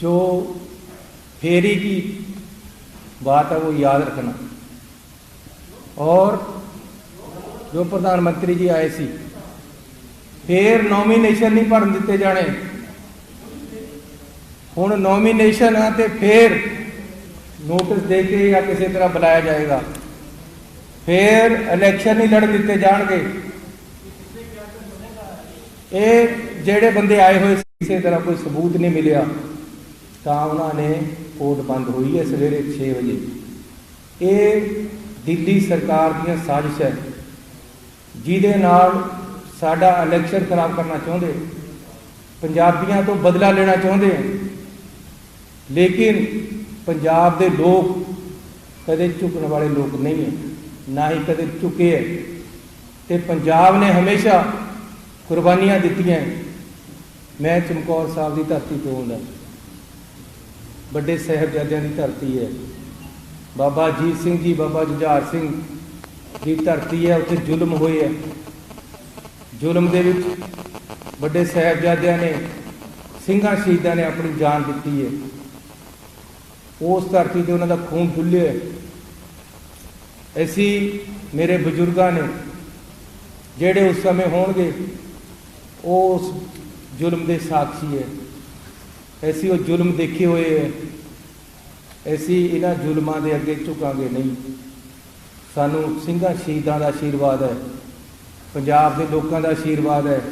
जो फेरी की बात है वो याद रखना। और जो प्रधानमंत्री जी आए सी, फिर नॉमीनेशन नहीं भरन दिते जाने। हुण नॉमीनेशन है तो फिर नोटिस दे के या किसी तरह बुलाया जाएगा, फिर इलैक्शन नहीं लड़ दिते जाएंगे। ये जेड़े बंदे आए हुए किसी तरह कोई सबूत नहीं मिलिया तो उन्होंने वोट बंद हुई है सवेरे 6 बजे। ये दिल्ली सरकार दी साजिश है जिहदे नाल साडा इलैक्शन खराब करना चाहते, पंजाबियों तो बदला लेना चाहते हैं। लेकिन पंजाब के लोग कदे झुकने वाले लोग नहीं है, ना ही कदे झुके है। तो पंजाब ने हमेशा कुर्बानियां दी हैं। मैं चमकौर साहब की धरती तो आउंदा, बड़े साहिबजादियां की धरती है। बाबा अजीत सिंह जी, बाबा जुझार सिंह की धरती है। उत्थे जुल्म होए है, जुल्म दे विच बड़े साहिबजादियां ने, सिंघां शहीदां ने अपनी जान दी है। उस धरती से उन्होंने खून डुल्ले है। ऐसी मेरे बजुर्गों ने जेड़े उस समय होंगे उस जुल्म के साक्षी है। ऐसी वो जुल्म देखे हुए है। ऐसी इन्हां जुल्मां दे अगे झुकांगे नहीं। सानू सिंघां शहीदां दा आशीर्वाद है, पंजाब के लोगों का आशीर्वाद है।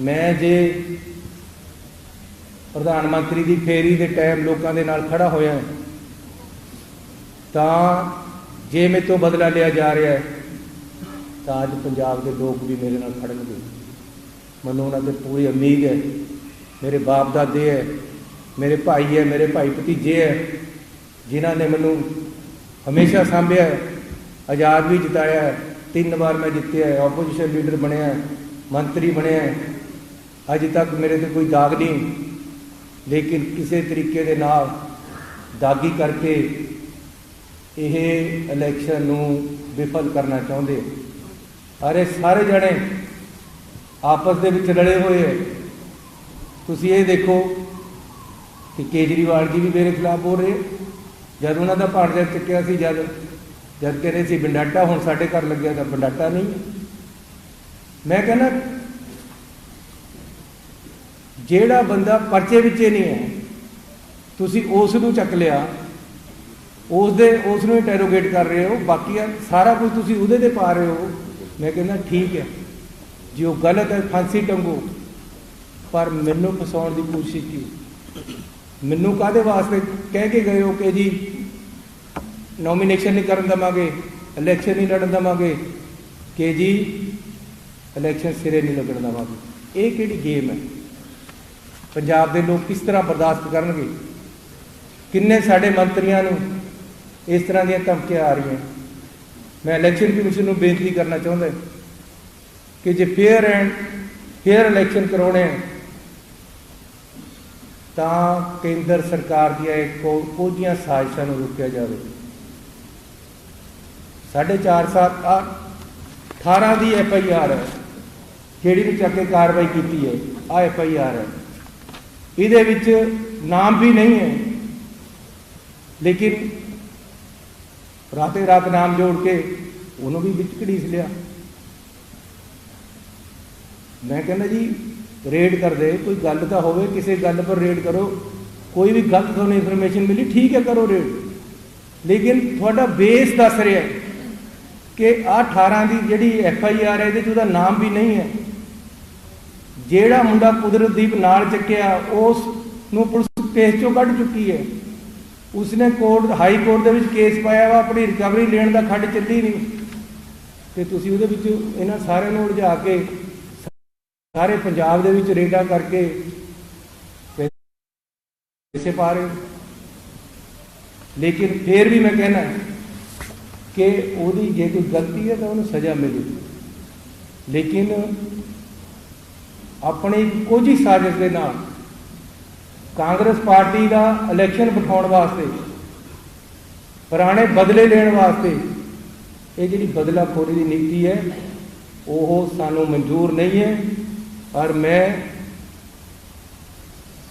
मैं जे प्रधानमंत्री की फेरी के टाइम लोगों के नाल खड़ा होया है तो जे मेरे तो बदला लिया जा रहा है तो अज पंजाब के लोग भी मेरे नाल खड़नगे। मैनूं उन्हां ते पूरी उम्मीद है। मेरे बाप दादे है, मेरे भाई है, मेरे भाई भतीजे है जिन्हों ने मैनूं हमेशा सांभिया है, आज़ाद भी जिताया है। 3 बार मैं जितया है, ओपोजिशन लीडर बनया है, मंत्री बनया है। अज तक मेरे ते कोई दाग नहीं। लेकिन किसी तरीके दे नाल दागी करके यह इलैक्शन नूं विफल करना चाहते। अरे सारे जने आपस दे विच लड़े हुए है। तुसीं ये देखो कि केजरीवाल जी भी मेरे खिलाफ बोल रहे, जब उन्हों का भाणजा चुक्या सी, जब कह रहे थे बंडाटा, हुण साडे घर लग्या तो बंडाटा नहीं। मैं कहना जेड़ा बंदा परचे विच नहीं है, तुसीं उस नूं चक लिया, उसनूं इंटैरोगेट कर रहे हो, बाकी सारा कुछ तुसीं उहदे ते पा रहे हो। मैं कहना ठीक है, जो गलत है फांसी टंगो, पर मैनू फसाउण की कोशिश की। मैनू काहदे वास्ते कह के गए हो कि जी नॉमीनेशन नहीं करन देवांगे, इलैक्शन नहीं लड़न देवांगे, कि जी इलैक्शन सिरे नहीं लगन देवांगे। ये किहड़ी गेम है? पंजाब के लोग किस तरह बर्दाश्त करनगे? किन्ने साडे मंत्रियों नूं इस तरह दी धमकियां आ रही हैं। मैं इलैक्शन कमीशन नूं बेनती करना चाहुंदा कि जे फेयर एंड फेयर इलैक्शन करवाने तो केंद्र सरकार दी कोझियां साजिशां नूं रोकिया जाए। 4.5 की FIR है जिहड़ी भी चक के कार्रवाई की है। आ FIR है, इहदे विच नाम भी नहीं है, लेकिन राते रात नाम जोड़ के उन्होंने भी विच घड़ीस लिया। मैं कहना जी रेड कर दे, कोई गल तो होवे, किसी गल पर रेड करो। कोई भी गलत तुहानूं इन्फॉर्मेशन मिली, ठीक है करो रेड, लेकिन थोड़ा बेस दस रहा है कि 18 की जिहड़ी FIR है इहदे च नाम भी नहीं है। जेड़ा मुंडा कुदरतदीप नाल चक्या उस नूं पुलिस केस चों कढ़ चुकी है। उसने court high court they which case पाया वा, अपनी रिकवरी लेण दा खड्ड चली नहीं। तो तुसीं उहदे विच इन्हां सारिਆਂ नूं उलझा के सारे पंजाब दे विच रेडा करके पैसे पा रहे हो। लेकिन फिर भी मैं कहना कि उहदी जे कोई गलती है तो उन्हें सज़ा मिले। लेकिन अपनी कोझी साजिश के नाल कांग्रेस पार्टी का इलैक्शन बिठाने वास्ते, पुराने बदले लेने वास्ते, ये जी बदलाखोरी की नीति है वो सानू मंजूर नहीं है। और मैं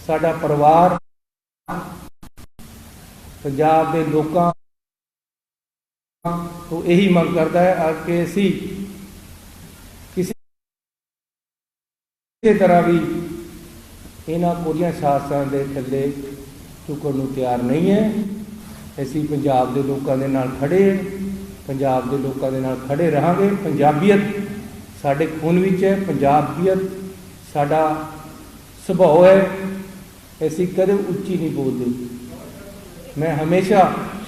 साडा परिवार पंजाब के लोगों तो यही मंग करता है कि असी किसी तरह भी इन्हां कोरियां शासकां दे थल्ले झुकण नूं तैयार नहीं है। असी पंजाब के लोगों के नाल खड़े हैं, पंजाब के लोगों के नाल खड़े रहांगे। पंजाबीयत साडे खून विच है, पंजाबीयत साडा सुभाव है। असी कदे उच्ची नहीं बोलते। मैं हमेशा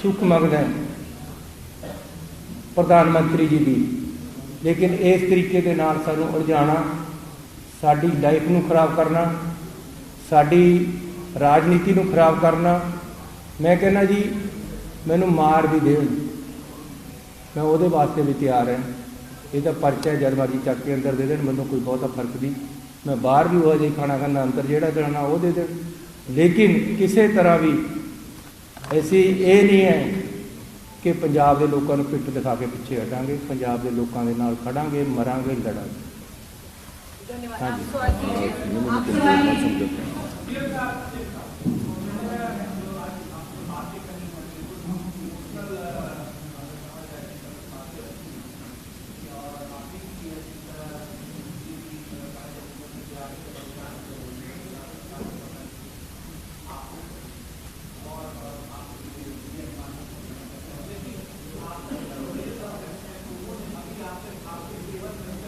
सुख मंगदा प्रधानमंत्री जी की, लेकिन इस तरीके के नाल सानू उलझाना, साडी लाइफ नूं खराब करना, साडी राजनीति नूं खराब करना। मैं कहना जी मैनू मार भी देण, मैं उहदे वास्ते भी तैयार है। ये तो परचा है, जद मर्जी चक के अंदर दे देण, मैनू कोई बहुता फर्क नहीं। मैं बाहर भी वह जिहा खाना खाना, अंदर जिहड़ा देना वो दे देण। लेकिन किसी तरह भी ऐसी ये नहीं है कि पंजाब के लोगों को पिट दिखा के पिछे हटांगे। पंजाब के लोगों के नाल खड़ांगे, मरांगे, लड़ांगे। हाँ जी।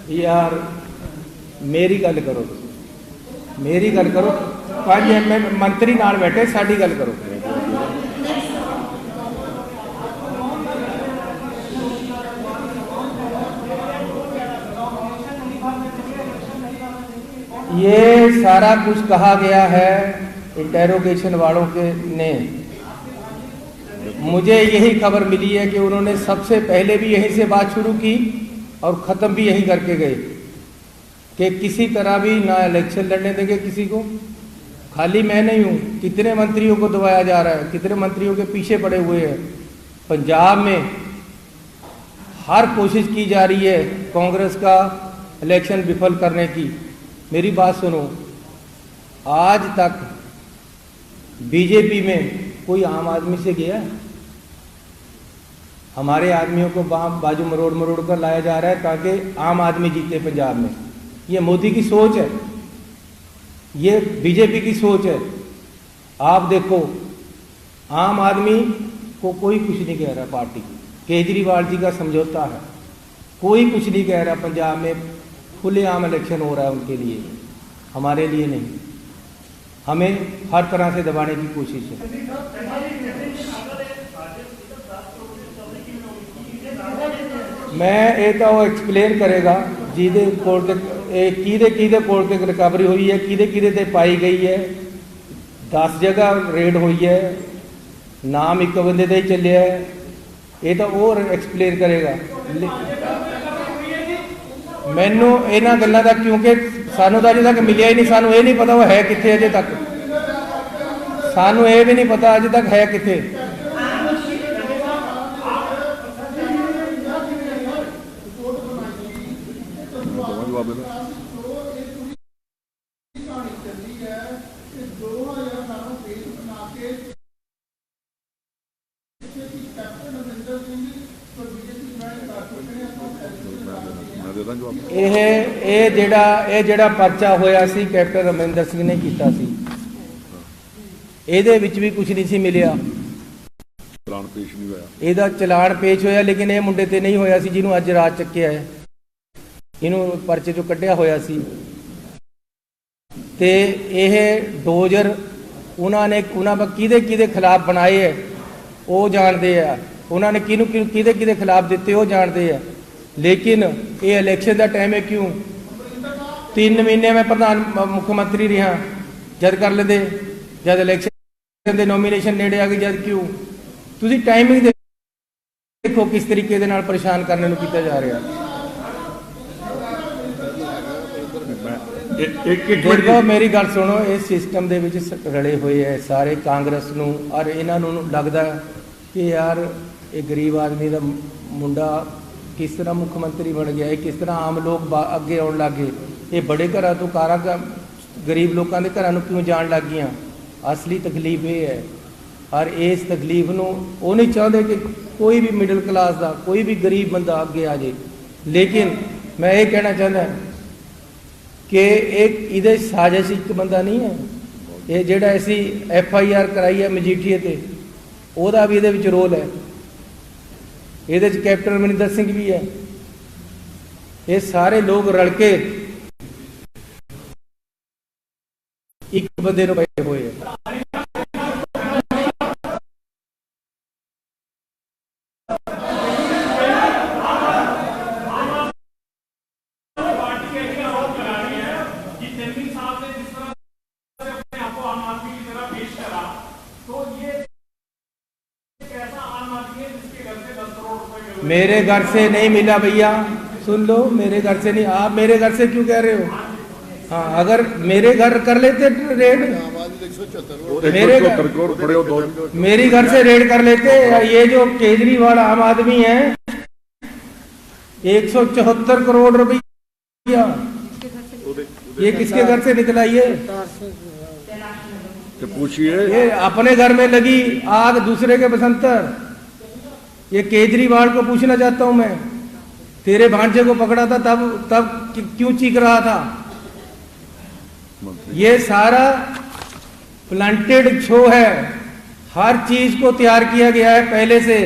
यार मेरी गल करो, मेरी गल करो। 5 एमएलए मंत्री नाल बैठे, साडी गल करो। ये सारा कुछ कहा गया है इंटेरोगेशन वालों के ने। मुझे यही खबर मिली है कि उन्होंने सबसे पहले भी यहीं से बात शुरू की और ख़त्म भी यही करके गए कि किसी तरह भी ना इलेक्शन लड़ने देंगे किसी को। खाली मैं नहीं हूँ, कितने मंत्रियों को दबाया जा रहा है, कितने मंत्रियों के पीछे पड़े हुए हैं। पंजाब में हर कोशिश की जा रही है कांग्रेस का इलेक्शन विफल करने की। मेरी बात सुनो, आज तक बीजेपी में कोई आम आदमी से गया? हमारे आदमियों को बाजू मरोड़ मरोड़ कर लाया जा रहा है ताकि आम आदमी जीते पंजाब में। ये मोदी की सोच है, ये बीजेपी की सोच है। आप देखो, आम आदमी को कोई कुछ नहीं कह रहा। पार्टी केजरीवाल जी का समझौता है, कोई कुछ नहीं कह रहा। पंजाब में खुलेआम इलेक्शन हो रहा है उनके लिए, हमारे लिए नहीं। हमें हर तरह से दबाने की कोशिश है। मैं ये तो एक्सप्लेन करेगा जिहदे कोल किहदे कोल ते रिकवरी हुई है, किहदे ते पाई गई है। 10 जगह रेड हुई है, नाम एक बंदे ते ही चलिया है। ये तो और एक्सप्लेन करेगा। मैनू इन्हां गल्लां दा, क्योंकि सानू तो अजे तक मिलिया ही नहीं। सानू ये नहीं पता वो है कित्थे अजे तक, सानू ये भी नहीं पता अजे तक है कित्थे। ਇਹ ਜਿਹੜਾ ਪਰਚਾ ਹੋਇਆ ਸੀ ਕੈਪਟਨ ਅਮਰਿੰਦਰ ਸਿੰਘ ਨੇ ਕੀਤਾ ਸੀ, ਇਹਦੇ ਵਿੱਚ ਵੀ ਕੁਝ ਨਹੀਂ ਸੀ ਮਿਲਿਆ। ਚਲਾਨ ਪੇਸ਼ ਨਹੀਂ ਹੋਇਆ, ਇਹਦਾ ਚਲਾਨ ਪੇਸ਼ ਹੋਇਆ, ਲੇਕਿਨ ਇਹ ਮੁੰਡੇ ਤੇ ਨਹੀਂ ਹੋਇਆ ਸੀ ਜਿਹਨੂੰ ਅੱਜ ਰਾਤ ਚੱਕਿਆ ਹੈ। ਇਹਨੂੰ ਪਰਚੇ ਚੋਂ ਕੱਢਿਆ ਹੋਇਆ ਸੀ। ਤੇ ਇਹ ਡੋਜ਼ਰ ਉਹਨਾਂ ਕਿਹਦੇ ਖਿਲਾਫ ਬਣਾਏ ਹੈ ਉਹ ਜਾਣਦੇ ਆ, ਉਹਨਾਂ ਨੇ ਕਿਹਦੇ ਖਿਲਾਫ ਦਿੱਤੇ ਉਹ ਜਾਣਦੇ ਆ। लेकिन ये इलेक्शन का टाइम है, क्यों 3 महीने में प्रधान मुख्यमंत्री रहा, जद कर लेते, जब इलेक्शन के नॉमिनेशन नेड़े आ गई, जद क्यों तुसी टाइमिंग देखो किस तरीके दे नाल परेशान करने नूं कीता जा रहा। देखो मेरी गल सुनो, इस सिस्टम दे विच रले हुए है सारे कांग्रेस नूं, और इन्हां नूं लगदा कि यार ये गरीब आदमी दा मुंडा किस तरह मुख्यमंत्री बन गया है, किस तरह आम लोग अगे आने लग गए। ये बड़े घर तो कारा गरीब लोगों के घर क्यों जान लग गई। असली तकलीफ ये है। और इस तकलीफ ਨੂੰ ਉਹ नहीं चाहते कि कोई भी मिडिल क्लास का कोई भी गरीब बंदा अगे आ जाए। लेकिन मैं ये कहना चाहता कि एक इहदे साजिश एक बंदा नहीं है, ये जिहड़ा असी FIR कराई है मजीठीए ते ਉਹਦਾ भी इहदे विच रोल है। ਇਹਦੇ 'ਚ कैप्टन अमरिंदर सिंह भी है। ये सारे लोग रल के एक बंदे ਨੂੰ पए हुए हैं। मेरे घर से नहीं मिला भैया, सुन लो, मेरे घर से नहीं। आप मेरे घर से क्यों कह रहे हो? हाँ, अगर मेरे घर कर लेते रेड, मेरे घर से रेड कर लेते। ये जो केजरीवाल आम आदमी है 174 करोड़ रुपया, ये किसके घर से निकला? ये पूछिए। ये अपने घर में लगी आग दूसरे के बसंतर। ये केजरीवाल को पूछना चाहता हूं मैं, तेरे भांजे को पकड़ा था तब क्यों चीख रहा था? ये सारा प्लांटेड शो है, हर चीज को तैयार किया गया है पहले से।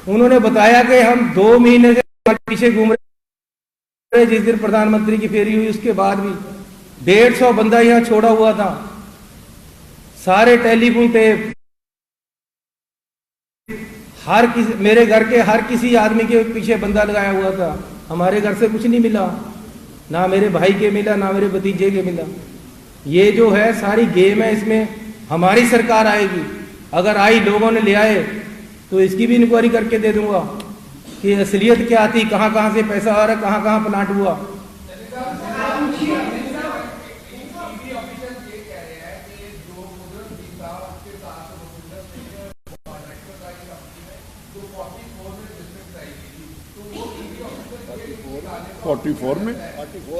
उन्होंने बताया कि हम 2 महीने से पीछे घूम रहे, जिस दिन प्रधानमंत्री की फेरी हुई उसके बाद भी 150 बंदा यहाँ छोड़ा हुआ था। सारे टेलीफोन टेप हर किसी, मेरे घर के हर किसी आदमी के पीछे बंदा लगाया हुआ था। हमारे घर से कुछ नहीं मिला, ना मेरे भाई के मिला, ना मेरे भतीजे के मिला। ये जो है सारी गेम है, इसमें हमारी सरकार आएगी। अगर आई, लोगों ने ले आए, तो इसकी भी इंक्वायरी करके दे दूंगा कि असलियत क्या थी, कहाँ कहाँ से पैसा आ रहा है, कहाँ कहाँ प्लांट हुआ।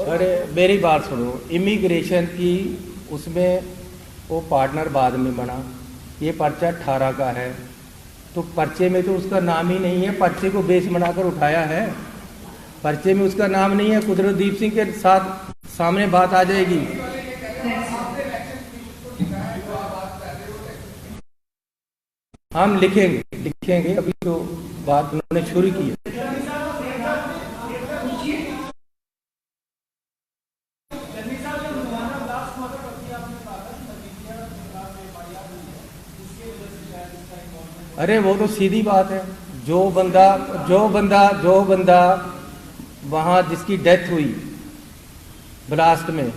अरे मेरी बात सुनो, इमिग्रेशन की उसमें वो पार्टनर बाद में बना। ये पर्चा 18 का है, तो पर्चे में तो उसका नाम ही नहीं है। पर्चे को बेस बनाकर उठाया है, पर्चे में उसका नाम नहीं है। कुदरतदीप सिंह के साथ सामने बात आ जाएगी। हम लिखेंगे, अभी तो बात उन्होंने शुरू की है। अरे वो तो सीधी बात है, जो बंदा वहाँ जिसकी डेथ हुई ब्लास्ट में,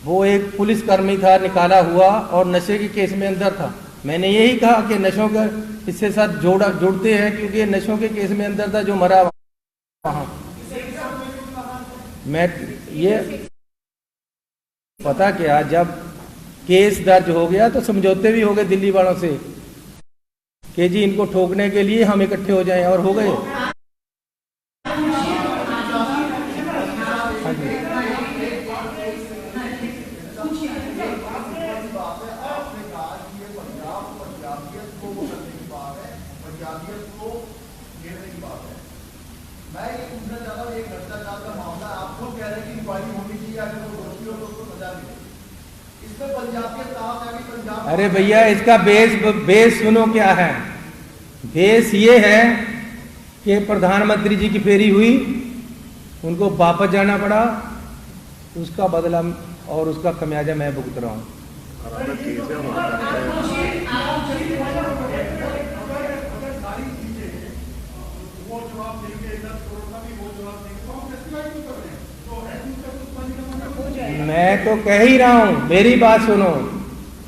वो एक पुलिसकर्मी था निकाला हुआ और नशे के केस में अंदर था। मैंने यही कहा कि नशों का इससे साथ जुड़ते हैं, क्योंकि नशों के केस में अंदर था जो मरा वहाँ। मैं ये पता क्या, जब केस दर्ज हो गया तो समझौते भी हो गए दिल्ली वालों से कि जी इनको ठोकने के लिए हम इकट्ठे हो जाएं, और हो गए। अरे भैया, इसका बेस सुनो क्या है। बेस ये है कि प्रधानमंत्री जी की फेरी हुई, उनको वापस जाना पड़ा, उसका बदला और उसका खमियाजा मैं भुगत रहा हूँ। मैं तो कह ही रहा हूँ, मेरी बात सुनो।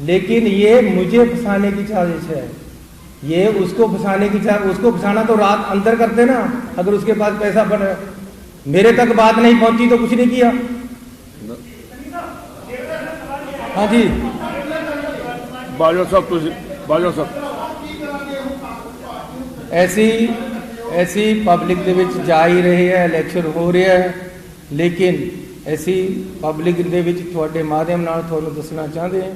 लेकिन ये मुझे फंसाने की साजिश है, ये उसको फंसाने की साजिश। उसको फंसाना तो रात अंदर करते ना, अगर उसके पास पैसा बढ़। मेरे तक बात नहीं पहुंची तो कुछ नहीं किया। हाँ जी बाजवा साहब, ऐसी पब्लिक ਦੇ ਵਿੱਚ ਜਾ ਹੀ ਰਹੇ ਹੈ, ਇਲੈਕਸ਼ਨ ਹੋ ਰਿਹਾ ਹੈ। ਲੇਕਿਨ ऐसी पब्लिक ਦੇ ਵਿੱਚ ਤੁਹਾਡੇ ਮਾਧਿਅਮ ਨਾਲ ਤੁਹਾਨੂੰ ਦੱਸਣਾ ਚਾਹੁੰਦੇ ਹਾਂ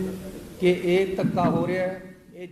ਕਿ ਇਹ ਧੱਕਾ ਹੋ ਰਿਹਾ ਹੈ, ਇਹ